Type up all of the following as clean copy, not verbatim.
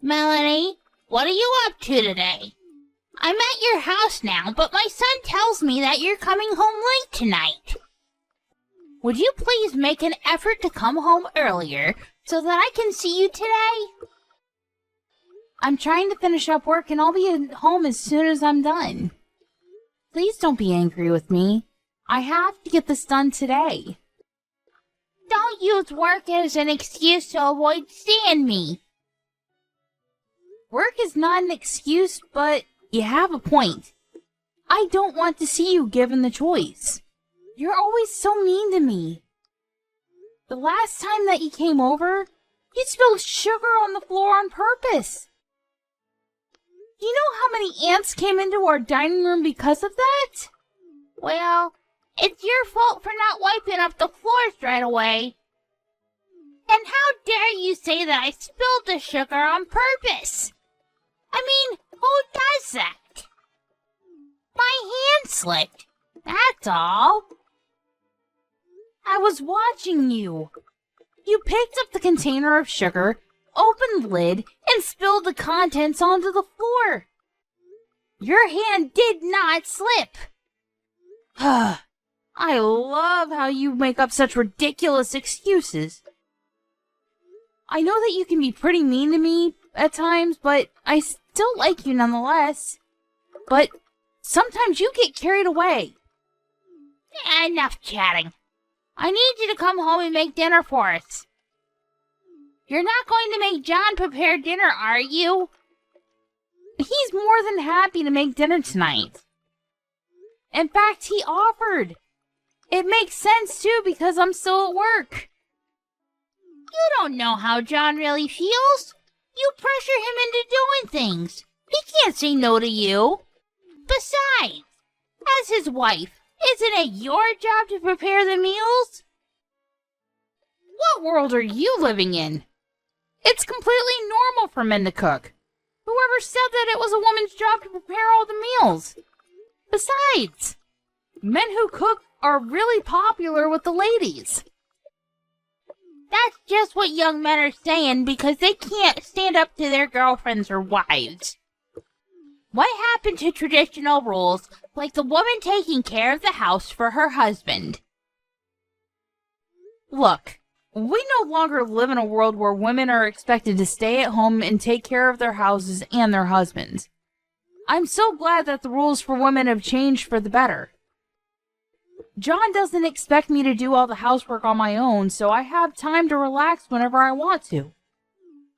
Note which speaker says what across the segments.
Speaker 1: Melanie, what are you up to today? I'm at your house now, but my son tells me that you're coming home late tonight. Would you please make an effort to come home earlier so that I can see you today? I'm trying to finish up work and I'll be at home as soon as I'm done. Please don't be angry with me. I have to get this done today. Don't use work as an excuse to avoid seeing me. Work is not an excuse, but you have a point. I don't want to see you given the choice. You're always so mean to me. The last time that you came over, you spilled sugar on the floor on purpose. You know how many ants came into our dining room because of that? Well, it's your fault for not wiping up the floors right away. And how dare you say that I spilled the sugar on purpose? I mean, who does that? My hand slipped, that's all. I was watching you. You picked up the container of sugar, opened the lid, and spilled the contents onto the floor. Your hand did not slip. I love how you make up such ridiculous excuses. I know that you can be pretty mean to me at times, but I still like you nonetheless. But sometimes you get carried away. Enough chatting. I need you to come home and make dinner for us. You're not going to make John prepare dinner, are you? He's more than happy to make dinner tonight. In fact, he offered. It makes sense, too, because I'm still at work. You don't know how John really feels. You pressure him into doing things. He can't say no to you. Besides, as his wife, isn't it your job to prepare the meals? What world are you living in? It's completely normal for men to cook. Whoever said that it was a woman's job to prepare all the meals? Besides, men who cook are really popular with the ladies. That's just what young men are saying because they can't stand up to their girlfriends or wives. What happened to traditional rules like the woman taking care of the house for her husband? Look, we no longer live in a world where women are expected to stay at home and take care of their houses and their husbands. I'm so glad that the rules for women have changed for the better. John doesn't expect me to do all the housework on my own, so I have time to relax whenever I want to.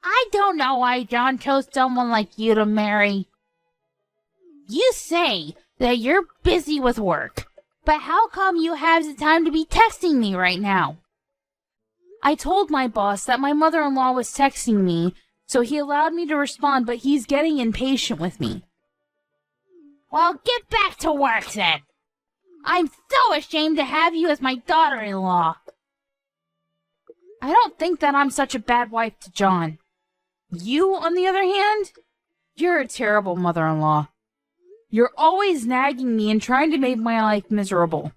Speaker 1: I don't know why John chose someone like you to marry. You say that you're busy with work, but how come you have the time to be texting me right now? I told my boss that my mother-in-law was texting me, so he allowed me to respond, but he's getting impatient with me. Well, get back to work then. I'm so ashamed to have you as my daughter-in-law. I don't think that I'm such a bad wife to John. You, on the other hand, you're a terrible mother-in-law. You're always nagging me and trying to make my life miserable.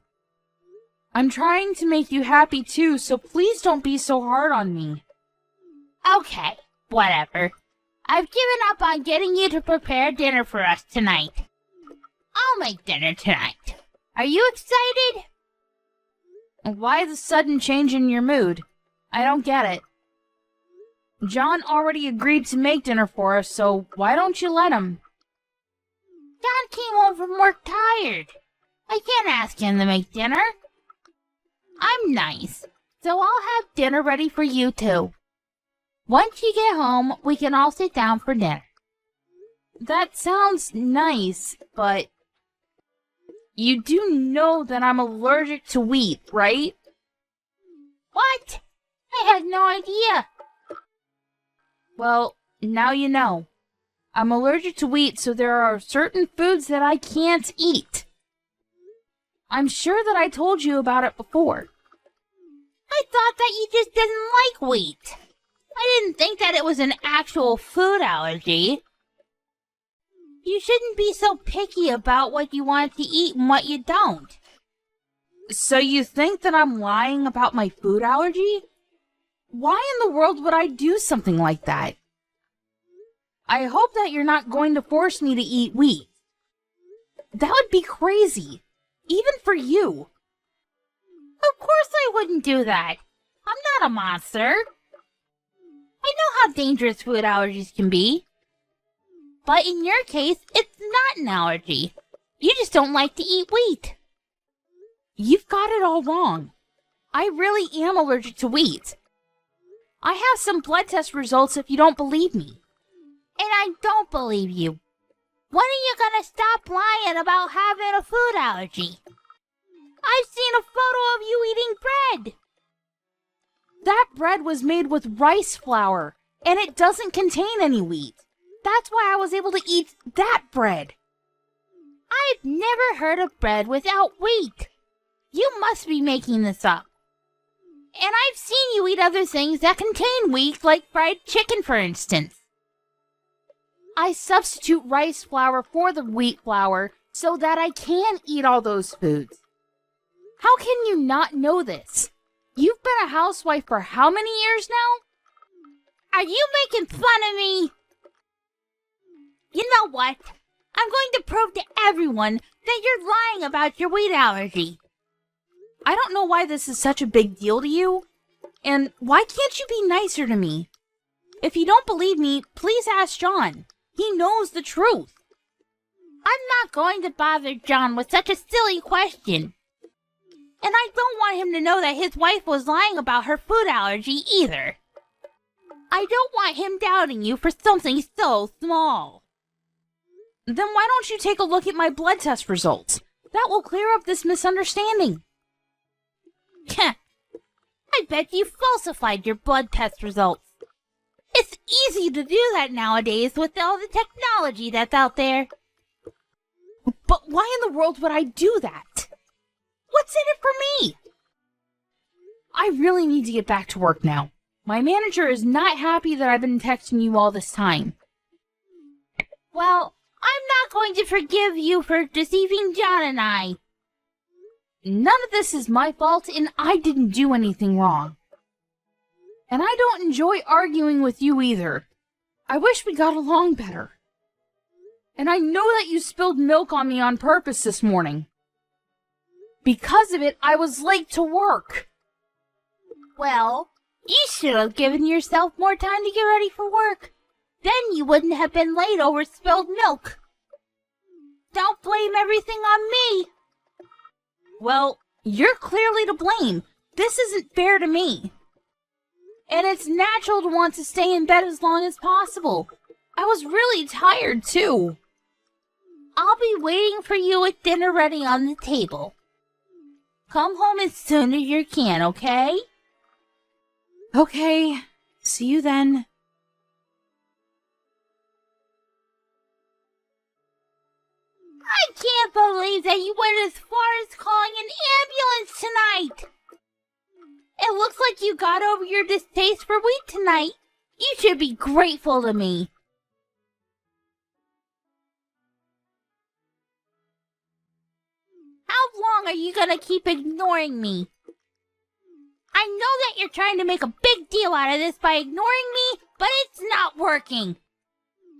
Speaker 1: I'm trying to make you happy too, so please don't be so hard on me. Okay, whatever. I've given up on getting you to prepare dinner for us tonight. I'll make dinner tonight. Are you excited? Why the sudden change in your mood? I don't get it. John already agreed to make dinner for us, so why don't you let him? John came home from work tired. I can't ask him to make dinner. I'm nice, so I'll have dinner ready for you too. Once you get home, we can all sit down for dinner. That sounds nice, but you do know that I'm allergic to wheat, right? What? I had no idea. Well, now you know. I'm allergic to wheat, so there are certain foods that I can't eat. I'm sure that I told you about it before. I thought that you just didn't like wheat. I didn't think that it was an actual food allergy. You shouldn't be so picky about what you want to eat and what you don't. So you think that I'm lying about my food allergy? Why in the world would I do something like that? I hope that you're not going to force me to eat wheat. That would be crazy, even for you.
Speaker 2: Of course I wouldn't do that. I'm not a monster. I know how dangerous food allergies can be. But in your case, it's not an allergy. You just don't like to eat wheat.
Speaker 1: You've got it all wrong. I really am allergic to wheat. I have some blood test results if you don't believe me.
Speaker 2: And I don't believe you. When are you gonna stop lying about having a food allergy? I've seen a photo of you eating bread.
Speaker 1: That bread was made with rice flour, and it doesn't contain any wheat. That's why I was able to eat that bread.
Speaker 2: I've never heard of bread without wheat. You must be making this up. And I've seen you eat other things that contain wheat, like fried chicken, for instance.
Speaker 1: I substitute rice flour for the wheat flour so that I can eat all those foods. How can you not know this? You've been a housewife for how many years now?
Speaker 2: Are you making fun of me? You know what? I'm going to prove to everyone that you're lying about your wheat allergy.
Speaker 1: I don't know why this is such a big deal to you. And why can't you be nicer to me? If you don't believe me, please ask John. He knows the truth.
Speaker 2: I'm not going to bother John with such a silly question. And I don't want him to know that his wife was lying about her food allergy either. I don't want him doubting you for something so small.
Speaker 1: Then why don't you take a look at my blood test results? That will clear up this misunderstanding.
Speaker 2: I bet you falsified your blood test results. It's easy to do that nowadays with all the technology that's out there.
Speaker 1: But why in the world would I do that? What's in it for me? I really need to get back to work now. My manager is not happy that I've been texting you all this time.
Speaker 2: Well, I'm not going to forgive you for deceiving John and I.
Speaker 1: None of this is my fault, and I didn't do anything wrong. And I don't enjoy arguing with you either. I wish we got along better. And I know that you spilled milk on me on purpose this morning. Because of it, I was late to work.
Speaker 2: Well, you should have given yourself more time to get ready for work. Then you wouldn't have been late over spilled milk. Don't blame everything on me.
Speaker 1: Well, you're clearly to blame. This isn't fair to me. And it's natural to want to stay in bed as long as possible. I was really tired, too.
Speaker 2: I'll be waiting for you with dinner ready on the table. Come home as soon as you can, okay?
Speaker 1: Okay. See you then.
Speaker 2: I can't believe that you went as far as calling an ambulance tonight. It looks like you got over your distaste for wheat tonight. You should be grateful to me. How long are you gonna keep ignoring me? I know that you're trying to make a big deal out of this by ignoring me, but it's not working.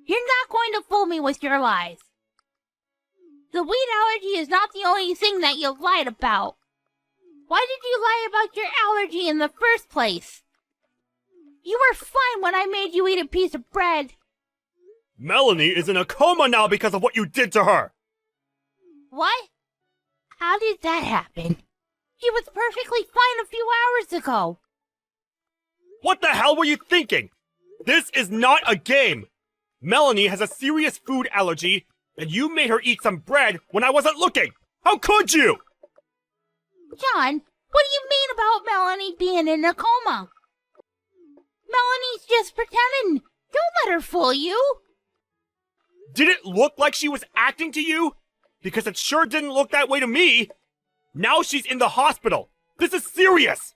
Speaker 2: You're not going to fool me with your lies. The wheat allergy is not the only thing that you lied about. Why did you lie about your allergy in the first place? You were fine when I made you eat a piece of bread.
Speaker 3: Melanie is in a coma now because of what you did to her!
Speaker 2: What? How did that happen? She was perfectly fine a few hours ago.
Speaker 3: What the hell were you thinking? This is not a game! Melanie has a serious food allergy, and you made her eat some bread when I wasn't looking! How could you?
Speaker 2: John, what do you mean about Melanie being in a coma? Melanie's just pretending. Don't let her fool you.
Speaker 3: Did it look like she was acting to you? Because it sure didn't look that way to me. Now she's in the hospital. This is serious.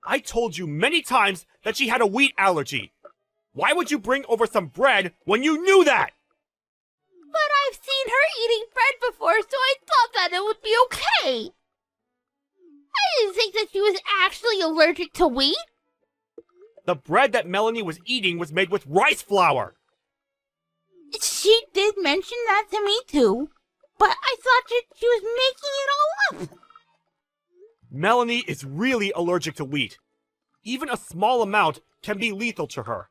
Speaker 3: I told you many times that she had a wheat allergy. Why would you bring over some bread when you knew that?
Speaker 2: But I've seen her eating bread before, so I thought that it would be okay. I didn't think that she was actually allergic to wheat.
Speaker 3: The bread that Melanie was eating was made with rice flour.
Speaker 2: She did mention that to me too, but I thought she was making it all up.
Speaker 3: Melanie is really allergic to wheat. Even a small amount can be lethal to her.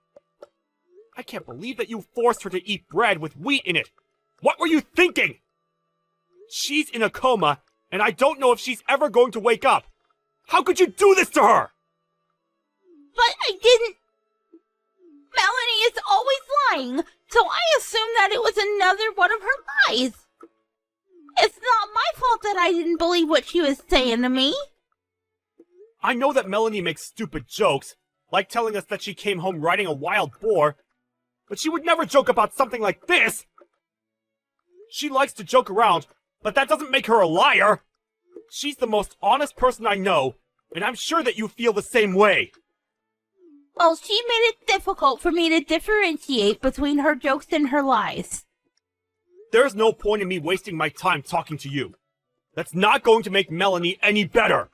Speaker 3: I can't believe that you forced her to eat bread with wheat in it. What were you thinking? She's in a coma, and I don't know if she's ever going to wake up. How could you do this to her?
Speaker 2: But I didn't. Melanie is always lying, so I assumed that it was another one of her lies. It's not my fault that I didn't believe what she was saying to me.
Speaker 3: I know that Melanie makes stupid jokes, like telling us that she came home riding a wild boar, but she would never joke about something like this. She likes to joke around, but that doesn't make her a liar. She's the most honest person I know, and I'm sure that you feel the same way.
Speaker 2: Well, she made it difficult for me to differentiate between her jokes and her lies.
Speaker 3: There's no point in me wasting my time talking to you. That's not going to make Melanie any better.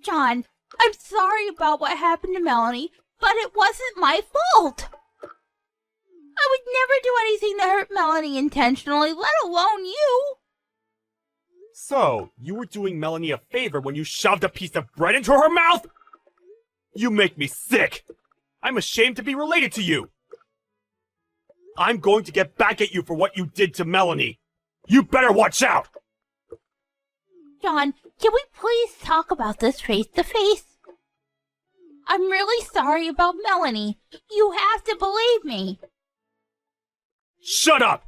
Speaker 2: John, I'm sorry about what happened to Melanie, but it wasn't my fault. I would never do anything to hurt Melanie intentionally, let alone you.
Speaker 3: So, you were doing Melanie a favor when you shoved a piece of bread into her mouth? You make me sick. I'm ashamed to be related to you. I'm going to get back at you for what you did to Melanie. You better watch out!
Speaker 2: John, can we please talk about this face to face? I'm really sorry about Melanie. You have to believe me.
Speaker 3: Shut up!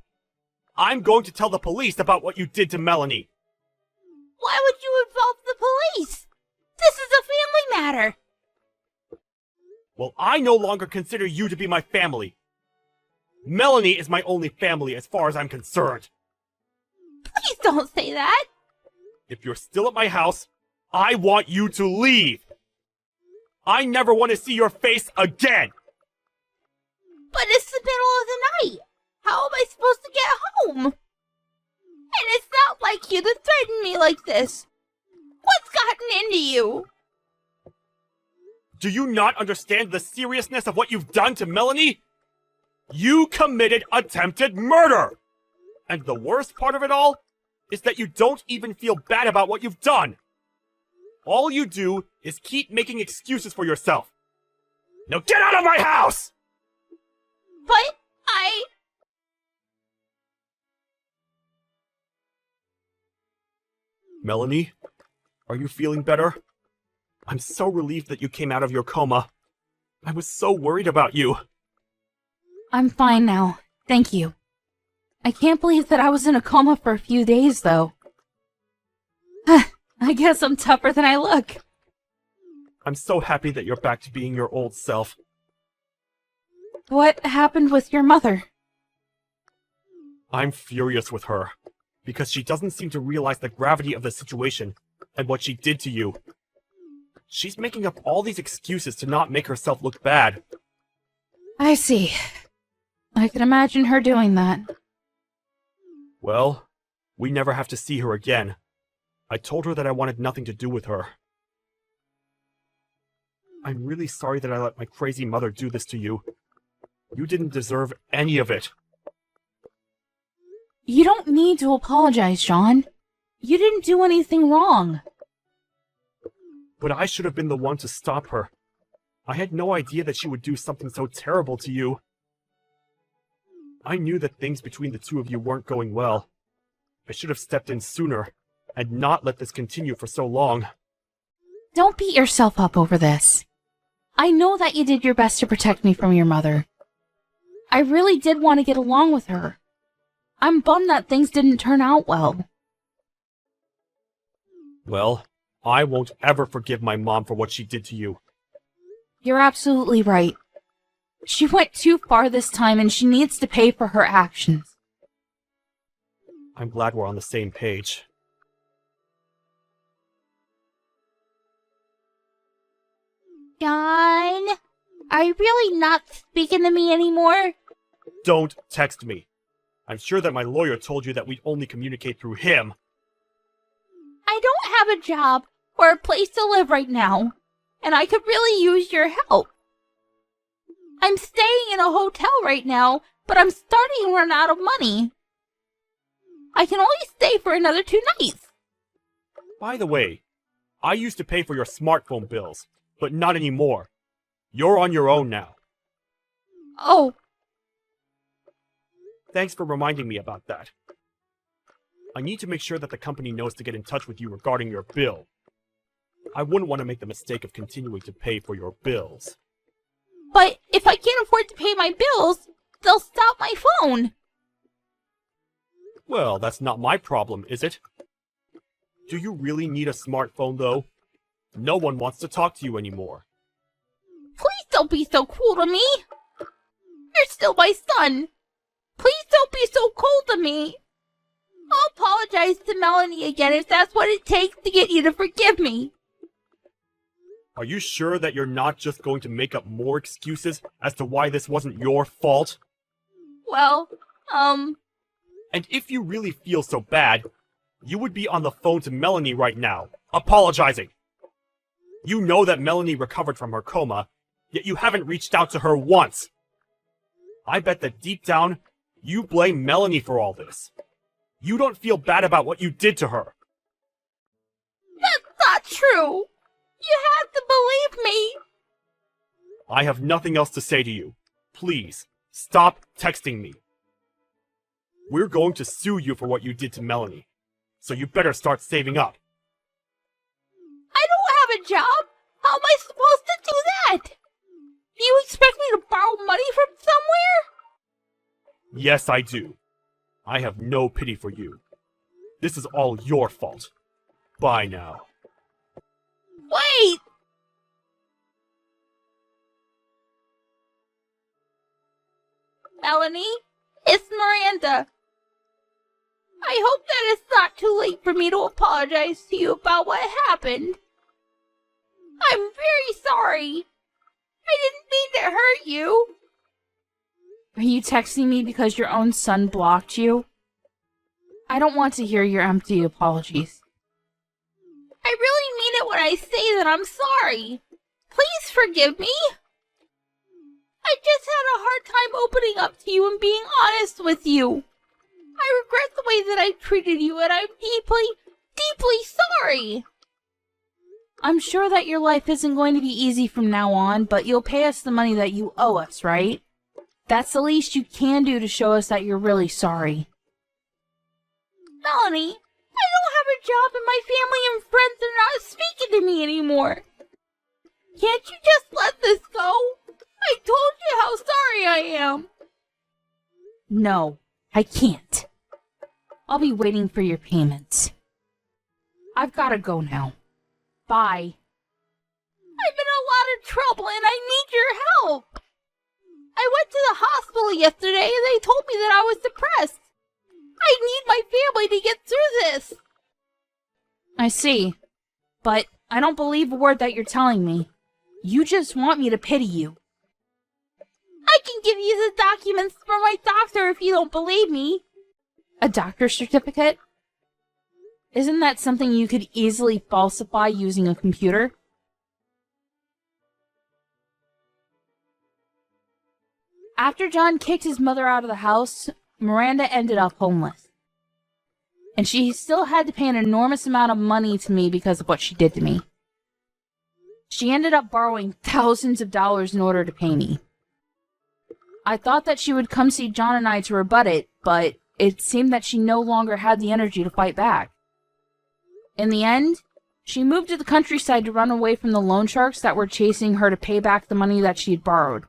Speaker 3: I'm going to tell the police about what you did to Melanie.
Speaker 2: Why would you involve the police? This is a family matter.
Speaker 3: Well, I no longer consider you to be my family. Melanie is my only family as far as I'm concerned.
Speaker 2: Please don't say that.
Speaker 3: If you're still at my house, I want you to leave. I never want to see your face again.
Speaker 2: But it's the middle of the night. How am I supposed to get home? And it's not like you to threaten me like this. What's gotten into you?
Speaker 3: Do you not understand the seriousness of what you've done to Melanie? You committed attempted murder! And the worst part of it all is that you don't even feel bad about what you've done. All you do is keep making excuses for yourself. Now get out of my house!
Speaker 2: But
Speaker 3: Melanie, are you feeling better? I'm so relieved that you came out of your coma. I was so worried about you.
Speaker 1: I'm fine now. Thank you. I can't believe that I was in a coma for a few days, though. I guess I'm tougher than I look.
Speaker 3: I'm so happy that you're back to being your old self.
Speaker 1: What happened with your mother?
Speaker 3: I'm furious with her, because she doesn't seem to realize the gravity of the situation and what she did to you. She's making up all these excuses to not make herself look bad.
Speaker 1: I see. I can imagine her doing that.
Speaker 3: Well, we never have to see her again. I told her that I wanted nothing to do with her. I'm really sorry that I let my crazy mother do this to you. You didn't deserve any of it.
Speaker 1: You don't need to apologize, Sean. You didn't do anything wrong.
Speaker 3: But I should have been the one to stop her. I had no idea that she would do something so terrible to you. I knew that things between the two of you weren't going well. I should have stepped in sooner, and not let this continue for so long.
Speaker 1: Don't beat yourself up over this. I know that you did your best to protect me from your mother. I really did want to get along with her. I'm bummed that things didn't turn out well.
Speaker 3: Well, I won't ever forgive my mom for what she did to you.
Speaker 1: You're absolutely right. She went too far this time and she needs to pay for her actions.
Speaker 3: I'm glad we're on the same page.
Speaker 2: John, are you really not speaking to me anymore?
Speaker 3: Don't text me. I'm sure that my lawyer told you that we'd only communicate through him.
Speaker 2: I don't have a job or a place to live right now, and I could really use your help. I'm staying in a hotel right now, but I'm starting to run out of money. I can only stay for another 2 nights.
Speaker 3: By the way, I used to pay for your smartphone bills, but not anymore. You're on your own now.
Speaker 2: Oh,
Speaker 3: Thanks for reminding me about that. I need to make sure that the company knows to get in touch with you regarding your bill. I wouldn't want to make the mistake of continuing to pay for your bills.
Speaker 2: but if I can't afford to pay my bills, they'll stop my phone.
Speaker 3: Well, that's not my problem, is it? Do you really need a smartphone, though? No one wants to talk to you anymore.
Speaker 2: Please don't be so cruel to me. You're still my son. Please don't be so cold to me. I'll apologize to Melanie again if that's what it takes to get you to forgive me.
Speaker 3: Are you sure that you're not just going to make up more excuses as to why this wasn't your fault?
Speaker 2: Well,
Speaker 3: And if you really feel so bad, you would be on the phone to Melanie right now, apologizing. You know that Melanie recovered from her coma, yet you haven't reached out to her once. I bet that deep down, you blame Melanie for all this. You don't feel bad about what you did to her.
Speaker 2: that's not true. You have to believe me.
Speaker 3: I have nothing else to say to you. Please, stop texting me. We're going to sue you for what you did to Melanie, so you better start saving up.
Speaker 2: I don't have a job. How am I supposed to do that? Do you expect me to borrow money from somewhere?
Speaker 3: Yes, I do. I have no pity for you. This is all your fault. Bye now.
Speaker 2: Wait! Melanie, it's Miranda. I hope that it's not too late for me to apologize to you about what happened. I'm very sorry. I didn't mean to hurt you.
Speaker 1: Are you texting me because your own son blocked you? I don't want to hear your empty apologies.
Speaker 2: I really mean it when I say that I'm sorry. Please forgive me. I just had a hard time opening up to you and being honest with you. I regret the way that I treated you, and I'm deeply, deeply sorry.
Speaker 1: I'm sure that your life isn't going to be easy from now on, but you'll pay us the money that you owe us, right? That's the least you can do to show us that you're really sorry.
Speaker 2: Melanie, I don't have a job and my family and friends are not speaking to me anymore. Can't you just let this go? I told you how sorry I am.
Speaker 1: No, I can't. I'll be waiting for your payments. I've gotta go now. Bye.
Speaker 2: I'm in a lot of trouble and I need your help. I went to the hospital yesterday and they told me that I was depressed. I need my family to get through this.
Speaker 1: I see. But I don't believe a word that you're telling me. You just want me to pity you.
Speaker 2: I can give you the documents from my doctor if you don't believe me.
Speaker 1: A doctor's certificate? Isn't that something you could easily falsify using a computer? After John kicked his mother out of the house, Miranda ended up homeless. And she still had to pay an enormous amount of money to me because of what she did to me. She ended up borrowing thousands of dollars in order to pay me. I thought that she would come see John and I to rebut it, but it seemed that she no longer had the energy to fight back. In the end, she moved to the countryside to run away from the loan sharks that were chasing her to pay back the money that she had borrowed.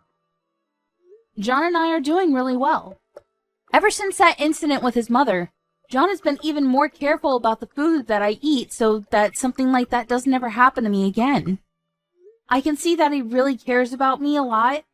Speaker 1: John and I are doing really well. Ever since that incident with his mother, John has been even more careful about the food that I eat so that something like that doesn't ever happen to me again. I can see that he really cares about me a lot,